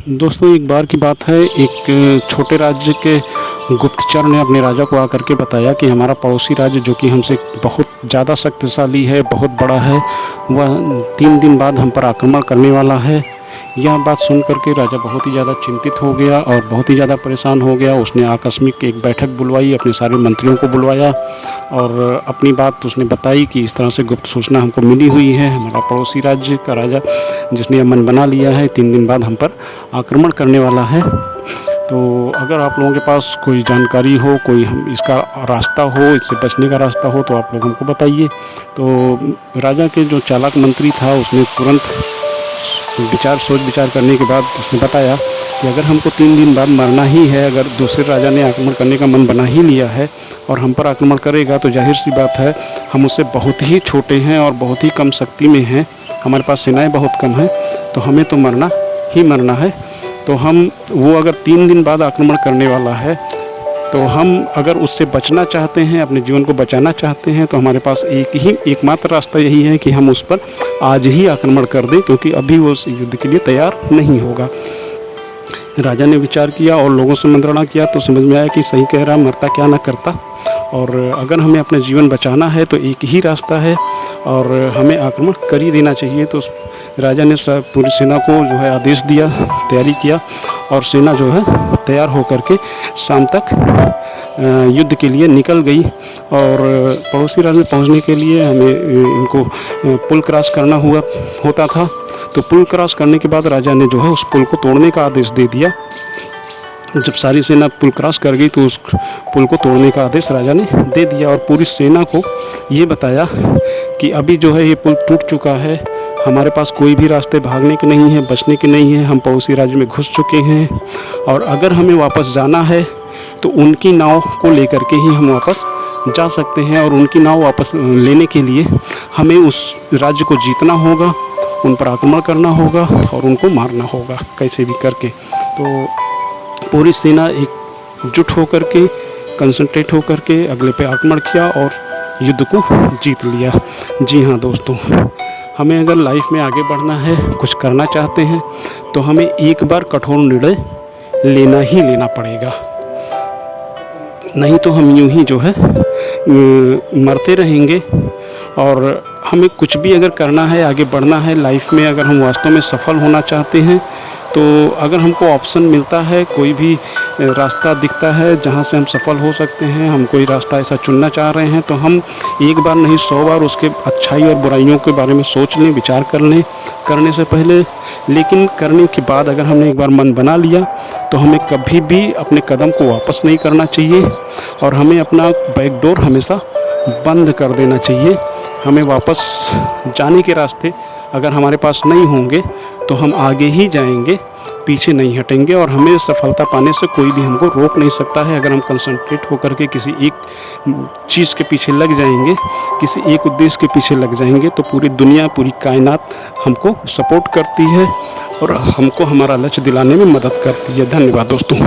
दोस्तों, एक बार की बात है, एक छोटे राज्य के गुप्तचर ने अपने राजा को आकर के बताया कि हमारा पड़ोसी राज्य जो कि हमसे बहुत ज़्यादा शक्तिशाली है, बहुत बड़ा है, वह 3 दिन बाद हम पर आक्रमण करने वाला है। यह बात सुन कर के राजा बहुत ही ज़्यादा चिंतित हो गया और बहुत ही ज़्यादा परेशान हो गया। उसने आकस्मिक एक बैठक बुलवाई, अपने सारे मंत्रियों को बुलवाया और अपनी बात उसने बताई कि इस तरह से गुप्त सूचना हमको मिली हुई है। हमारा पड़ोसी राज्य का राजा, जिसने यह मन बना लिया है, 3 दिन बाद हम पर आक्रमण करने वाला है। तो अगर आप लोगों के पास कोई जानकारी हो, कोई हम इसका रास्ता हो, इससे बचने का रास्ता हो, तो आप लोग हमको बताइए। तो राजा के जो चालाक मंत्री था, उसने तुरंत सोच विचार करने के बाद उसने बताया कि अगर हमको 3 दिन बाद मरना ही है, अगर दूसरे राजा ने आक्रमण करने का मन बना ही लिया है और हम पर आक्रमण करेगा, तो जाहिर सी बात है हम उससे बहुत ही छोटे हैं और बहुत ही कम शक्ति में हैं, हमारे पास सेनाएँ बहुत कम हैं, तो हमें तो मरना ही मरना है। तो वो अगर 3 दिन बाद आक्रमण करने वाला है, तो हम अगर उससे बचना चाहते हैं, अपने जीवन को बचाना चाहते हैं, तो हमारे पास एकमात्र रास्ता यही है कि हम उस पर आज ही आक्रमण कर दें, क्योंकि अभी वो उस युद्ध के लिए तैयार नहीं होगा। राजा ने विचार किया और लोगों से मंत्रणा किया, तो समझ में आया कि सही कह रहा, मरता क्या ना करता, और अगर हमें अपना जीवन बचाना है तो एक ही रास्ता है और हमें आक्रमण कर ही देना चाहिए। तो राजा ने पूरी सेना को जो है आदेश दिया, तैयारी किया और सेना जो है तैयार होकर के शाम तक युद्ध के लिए निकल गई। और पड़ोसी राज्य में पहुंचने के लिए हमें इनको पुल क्रॉस करना होता था। तो पुल क्रॉस करने के बाद राजा ने जो है उस पुल को तोड़ने का आदेश दे दिया। जब सारी सेना पुल क्रॉस कर गई तो उस पुल को तोड़ने का आदेश राजा ने दे दिया और पूरी सेना को ये बताया कि अभी जो है ये पुल टूट चुका है, हमारे पास कोई भी रास्ते भागने के नहीं है, बचने के नहीं है, हम पड़ोसी राज्य में घुस चुके हैं और अगर हमें वापस जाना है तो उनकी नाव को लेकर के ही हम वापस जा सकते हैं और उनकी नाव वापस लेने के लिए हमें उस राज्य को जीतना होगा, उन पर आक्रमण करना होगा और उनको मारना होगा कैसे भी करके। तो पूरी सेना एकजुट होकर के, कंसंट्रेट होकर के अगले पे आक्रमण किया और युद्ध को जीत लिया। जी हाँ दोस्तों, हमें अगर लाइफ में आगे बढ़ना है, कुछ करना चाहते हैं, तो हमें एक बार कठोर निर्णय लेना ही लेना पड़ेगा, नहीं तो हम यूं ही जो है मरते रहेंगे। और हमें कुछ भी अगर करना है, आगे बढ़ना है लाइफ में, अगर हम वास्तव में सफल होना चाहते हैं, तो अगर हमको ऑप्शन मिलता है, कोई भी रास्ता दिखता है जहाँ से हम सफल हो सकते हैं, हम कोई रास्ता ऐसा चुनना चाह रहे हैं, तो हम एक बार नहीं 100 बार उसके अच्छाई और बुराइयों के बारे में सोच लें, विचार कर लें करने से पहले। लेकिन करने के बाद अगर हमने एक बार मन बना लिया तो हमें कभी भी अपने कदम को वापस नहीं करना चाहिए और हमें अपना बैक डोर हमेशा बंद कर देना चाहिए। हमें वापस जाने के रास्ते अगर हमारे पास नहीं होंगे तो हम आगे ही जाएंगे, पीछे नहीं हटेंगे और हमें सफलता पाने से कोई भी हमको रोक नहीं सकता है। अगर हम कंसंट्रेट होकर के किसी एक चीज़ के पीछे लग जाएंगे, किसी एक उद्देश्य के पीछे लग जाएंगे, तो पूरी दुनिया, पूरी कायनात हमको सपोर्ट करती है और हमको हमारा लक्ष्य दिलाने में मदद करती है। धन्यवाद दोस्तों।